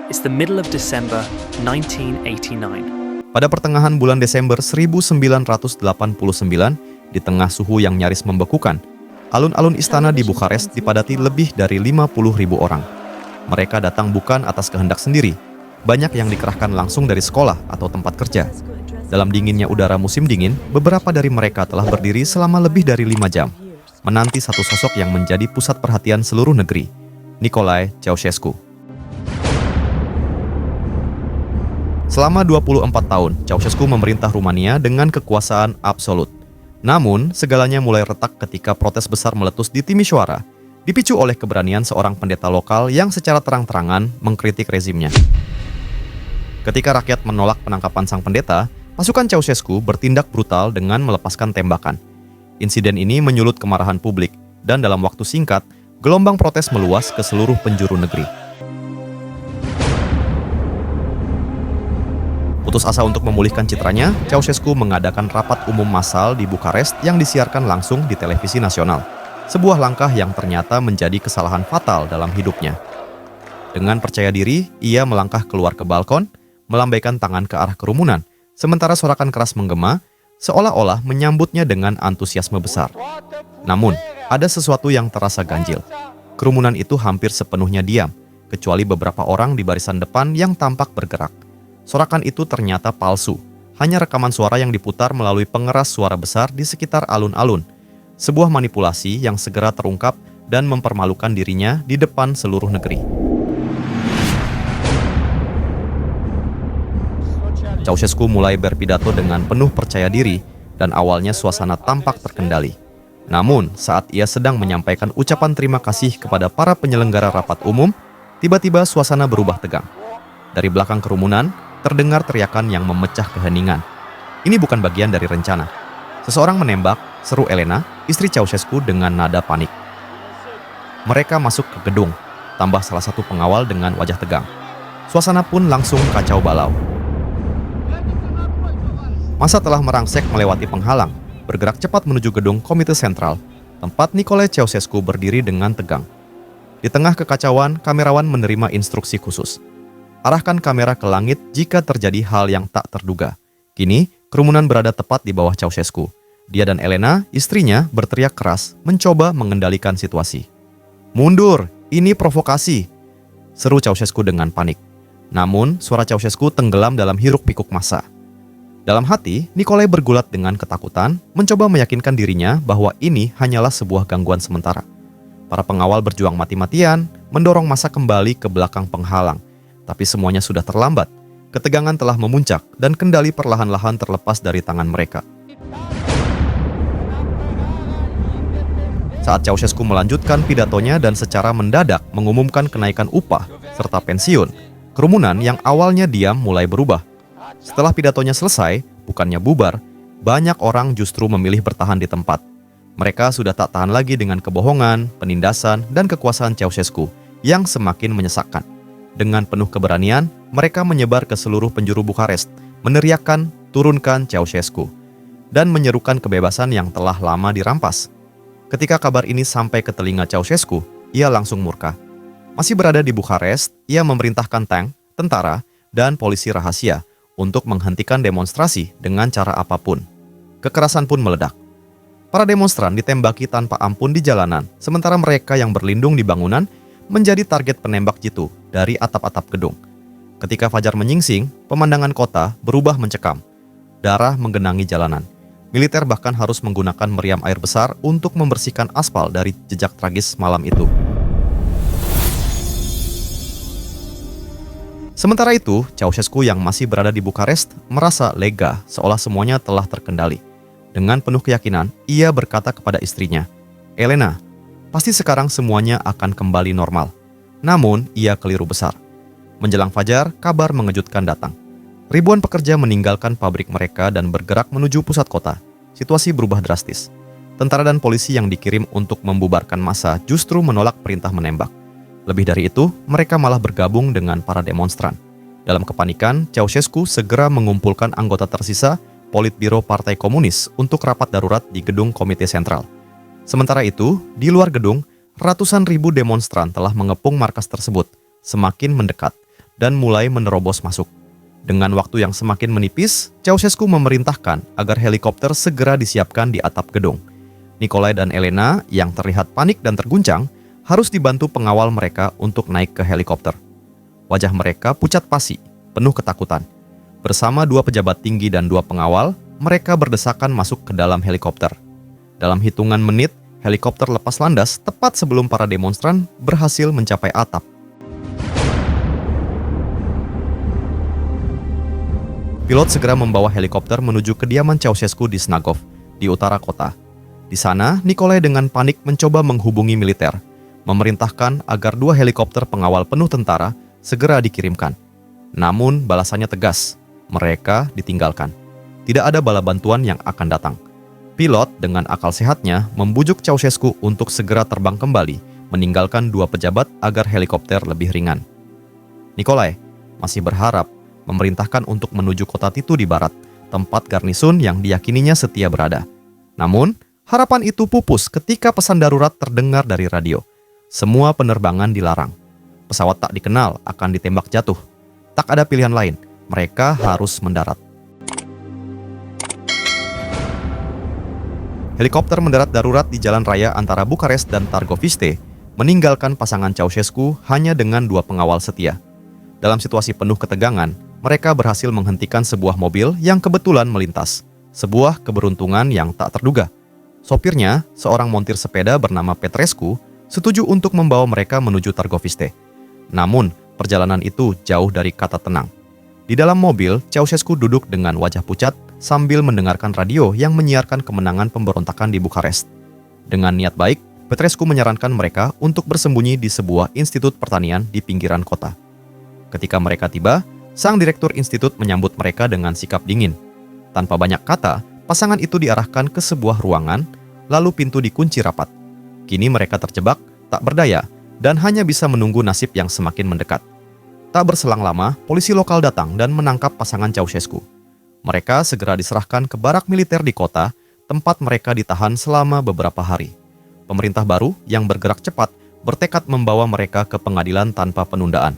It's the middle of December 1989. Pada pertengahan bulan Desember 1989, di tengah suhu yang nyaris membekukan, alun-alun istana di Bukares dipadati lebih dari 50.000 orang. Mereka datang bukan atas kehendak sendiri. Banyak yang dikerahkan langsung dari sekolah atau tempat kerja. Dalam dinginnya udara musim dingin, beberapa dari mereka telah berdiri selama lebih dari 5 jam, menanti satu sosok yang menjadi pusat perhatian seluruh negeri, Nicolae Ceausescu. Selama 24 tahun, Ceausescu memerintah Rumania dengan kekuasaan absolut. Namun, segalanya mulai retak ketika protes besar meletus di Timișoara, dipicu oleh keberanian seorang pendeta lokal yang secara terang-terangan mengkritik rezimnya. Ketika rakyat menolak penangkapan sang pendeta, pasukan Ceausescu bertindak brutal dengan melepaskan tembakan. Insiden ini menyulut kemarahan publik, dan dalam waktu singkat, gelombang protes meluas ke seluruh penjuru negeri. Putus asa untuk memulihkan citranya, Ceausescu mengadakan rapat umum massal di Bukares yang disiarkan langsung di televisi nasional. Sebuah langkah yang ternyata menjadi kesalahan fatal dalam hidupnya. Dengan percaya diri, ia melangkah keluar ke balkon, melambaikan tangan ke arah kerumunan, sementara sorakan keras menggema, seolah-olah menyambutnya dengan antusiasme besar. Namun, ada sesuatu yang terasa ganjil. Kerumunan itu hampir sepenuhnya diam, kecuali beberapa orang di barisan depan yang tampak bergerak. Sorakan itu ternyata palsu, hanya rekaman suara yang diputar melalui pengeras suara besar di sekitar alun-alun. Sebuah manipulasi yang segera terungkap dan mempermalukan dirinya di depan seluruh negeri. Ceausescu mulai berpidato dengan penuh percaya diri dan awalnya suasana tampak terkendali. Namun, saat ia sedang menyampaikan ucapan terima kasih kepada para penyelenggara rapat umum, tiba-tiba suasana berubah tegang. Dari belakang kerumunan, terdengar teriakan yang memecah keheningan. Ini bukan bagian dari rencana. Seseorang menembak, seru Elena, istri Ceausescu dengan nada panik. Mereka masuk ke gedung, tambah salah satu pengawal dengan wajah tegang. Suasana pun langsung kacau balau. Massa telah merangsek melewati penghalang, bergerak cepat menuju gedung Komite Sentral, tempat Nicolae Ceausescu berdiri dengan tegang. Di tengah kekacauan, kamerawan menerima instruksi khusus. Arahkan kamera ke langit jika terjadi hal yang tak terduga. Kini, kerumunan berada tepat di bawah Ceausescu. Dia dan Elena, istrinya, berteriak keras, mencoba mengendalikan situasi. "Mundur, ini provokasi!" seru Ceausescu dengan panik. Namun, suara Ceausescu tenggelam dalam hiruk-pikuk massa. Dalam hati, Nicolae bergulat dengan ketakutan, mencoba meyakinkan dirinya bahwa ini hanyalah sebuah gangguan sementara. Para pengawal berjuang mati-matian, mendorong massa kembali ke belakang penghalang. Tapi semuanya sudah terlambat. Ketegangan telah memuncak dan kendali perlahan-lahan terlepas dari tangan mereka. Saat Ceausescu melanjutkan pidatonya dan secara mendadak mengumumkan kenaikan upah serta pensiun, kerumunan yang awalnya diam mulai berubah. Setelah pidatonya selesai, bukannya bubar, banyak orang justru memilih bertahan di tempat. Mereka sudah tak tahan lagi dengan kebohongan, penindasan, dan kekuasaan Ceausescu yang semakin menyesakkan. Dengan penuh keberanian, mereka menyebar ke seluruh penjuru Bukares, meneriakkan "Turunkan Ceausescu", dan menyerukan kebebasan yang telah lama dirampas. Ketika kabar ini sampai ke telinga Ceausescu, ia langsung murka. Masih berada di Bukares, ia memerintahkan tank, tentara, dan polisi rahasia untuk menghentikan demonstrasi dengan cara apapun. Kekerasan pun meledak. Para demonstran ditembaki tanpa ampun di jalanan, sementara mereka yang berlindung di bangunan menjadi target penembak jitu dari atap-atap gedung. Ketika fajar menyingsing, pemandangan kota berubah mencekam. Darah menggenangi jalanan. Militer bahkan harus menggunakan meriam air besar untuk membersihkan aspal dari jejak tragis malam itu. Sementara itu, Ceausescu yang masih berada di Bukares merasa lega seolah semuanya telah terkendali. Dengan penuh keyakinan, ia berkata kepada istrinya, "Elena, pasti sekarang semuanya akan kembali normal." Namun, ia keliru besar. Menjelang fajar, kabar mengejutkan datang. Ribuan pekerja meninggalkan pabrik mereka dan bergerak menuju pusat kota. Situasi berubah drastis. Tentara dan polisi yang dikirim untuk membubarkan massa justru menolak perintah menembak. Lebih dari itu, mereka malah bergabung dengan para demonstran. Dalam kepanikan, Ceausescu segera mengumpulkan anggota tersisa Politbiro Partai Komunis untuk rapat darurat di gedung Komite Sentral. Sementara itu, di luar gedung, ratusan ribu demonstran telah mengepung markas tersebut. Semakin mendekat, dan mulai menerobos masuk. Dengan waktu yang semakin menipis, Ceausescu memerintahkan agar helikopter segera disiapkan di atap gedung. Nicolae dan Elena yang terlihat panik dan terguncang harus dibantu pengawal mereka untuk naik ke helikopter. Wajah mereka pucat pasi, penuh ketakutan. Bersama 2 pejabat tinggi dan 2 pengawal, mereka berdesakan masuk ke dalam helikopter. Dalam hitungan menit, helikopter lepas landas tepat sebelum para demonstran berhasil mencapai atap. Pilot segera membawa helikopter menuju kediaman Ceausescu di Snagov, di utara kota. Di sana, Nicolae dengan panik mencoba menghubungi militer, memerintahkan agar 2 helikopter pengawal penuh tentara segera dikirimkan. Namun balasannya tegas, mereka ditinggalkan. Tidak ada bala bantuan yang akan datang. Pilot dengan akal sehatnya membujuk Ceausescu untuk segera terbang kembali, meninggalkan 2 pejabat agar helikopter lebih ringan. Nicolae masih berharap memerintahkan untuk menuju kota Titu di barat, tempat garnisun yang diyakininya setia berada. Namun, harapan itu pupus ketika pesan darurat terdengar dari radio. Semua penerbangan dilarang. Pesawat tak dikenal akan ditembak jatuh. Tak ada pilihan lain, mereka harus mendarat. Helikopter mendarat darurat di jalan raya antara Bukares dan Targoviste, meninggalkan pasangan Ceausescu hanya dengan 2 pengawal setia. Dalam situasi penuh ketegangan, mereka berhasil menghentikan sebuah mobil yang kebetulan melintas. Sebuah keberuntungan yang tak terduga. Sopirnya, seorang montir sepeda bernama Petrescu, setuju untuk membawa mereka menuju Targoviste. Namun, perjalanan itu jauh dari kata tenang. Di dalam mobil, Ceausescu duduk dengan wajah pucat sambil mendengarkan radio yang menyiarkan kemenangan pemberontakan di Bukares. Dengan niat baik, Petrescu menyarankan mereka untuk bersembunyi di sebuah institut pertanian di pinggiran kota. Ketika mereka tiba, sang direktur institut menyambut mereka dengan sikap dingin. Tanpa banyak kata, pasangan itu diarahkan ke sebuah ruangan, lalu pintu dikunci rapat. Kini mereka terjebak, tak berdaya, dan hanya bisa menunggu nasib yang semakin mendekat. Tak berselang lama, polisi lokal datang dan menangkap pasangan Ceausescu. Mereka segera diserahkan ke barak militer di kota, tempat mereka ditahan selama beberapa hari. Pemerintah baru yang bergerak cepat bertekad membawa mereka ke pengadilan tanpa penundaan.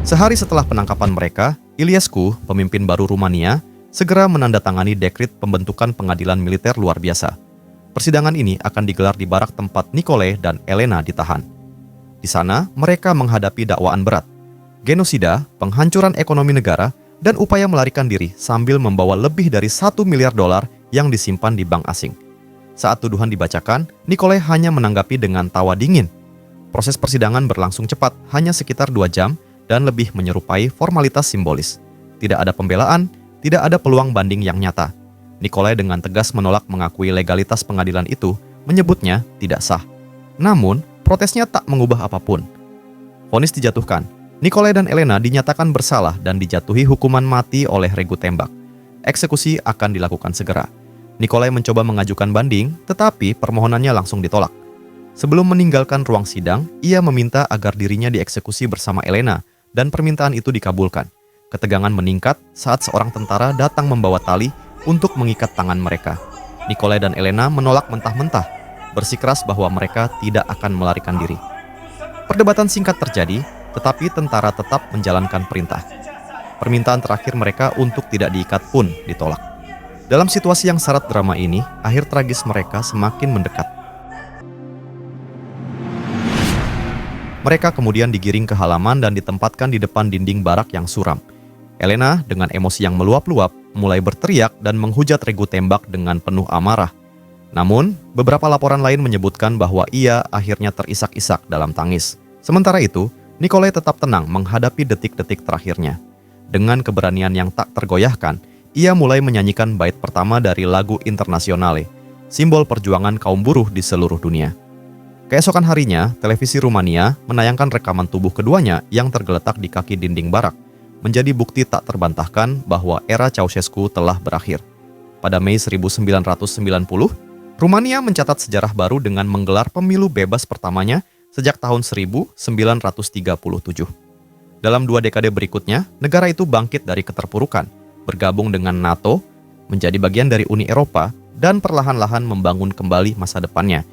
Sehari setelah penangkapan mereka, Iliescu, pemimpin baru Rumania, segera menandatangani dekret pembentukan pengadilan militer luar biasa. Persidangan ini akan digelar di barak tempat Nicolae dan Elena ditahan. Di sana, mereka menghadapi dakwaan berat, genosida, penghancuran ekonomi negara, dan upaya melarikan diri sambil membawa lebih dari $1 miliar yang disimpan di bank asing. Saat tuduhan dibacakan, Nicolae hanya menanggapi dengan tawa dingin. Proses persidangan berlangsung cepat, hanya sekitar 2 jam, dan lebih menyerupai formalitas simbolis. Tidak ada pembelaan, tidak ada peluang banding yang nyata. Nicolae dengan tegas menolak mengakui legalitas pengadilan itu, menyebutnya tidak sah. Namun, protesnya tak mengubah apapun. Vonis dijatuhkan. Nicolae dan Elena dinyatakan bersalah dan dijatuhi hukuman mati oleh regu tembak. Eksekusi akan dilakukan segera. Nicolae mencoba mengajukan banding, tetapi permohonannya langsung ditolak. Sebelum meninggalkan ruang sidang, ia meminta agar dirinya dieksekusi bersama Elena, dan permintaan itu dikabulkan. Ketegangan meningkat saat seorang tentara datang membawa tali untuk mengikat tangan mereka. Nicolae dan Elena menolak mentah-mentah, bersikeras bahwa mereka tidak akan melarikan diri. Perdebatan singkat terjadi, tetapi tentara tetap menjalankan perintah. Permintaan terakhir mereka untuk tidak diikat pun ditolak. Dalam situasi yang syarat drama ini, akhir tragis mereka semakin mendekat. Mereka kemudian digiring ke halaman dan ditempatkan di depan dinding barak yang suram. Elena dengan emosi yang meluap-luap mulai berteriak dan menghujat regu tembak dengan penuh amarah. Namun, beberapa laporan lain menyebutkan bahwa ia akhirnya terisak-isak dalam tangis. Sementara itu, Nicolae tetap tenang menghadapi detik-detik terakhirnya. Dengan keberanian yang tak tergoyahkan, ia mulai menyanyikan bait pertama dari lagu Internazionale, simbol perjuangan kaum buruh di seluruh dunia. Keesokan harinya, televisi Rumania menayangkan rekaman tubuh keduanya yang tergeletak di kaki dinding barak, menjadi bukti tak terbantahkan bahwa era Ceausescu telah berakhir. Pada Mei 1990, Rumania mencatat sejarah baru dengan menggelar pemilu bebas pertamanya sejak tahun 1937. Dalam 2 dekade berikutnya, negara itu bangkit dari keterpurukan, bergabung dengan NATO, menjadi bagian dari Uni Eropa, dan perlahan-lahan membangun kembali masa depannya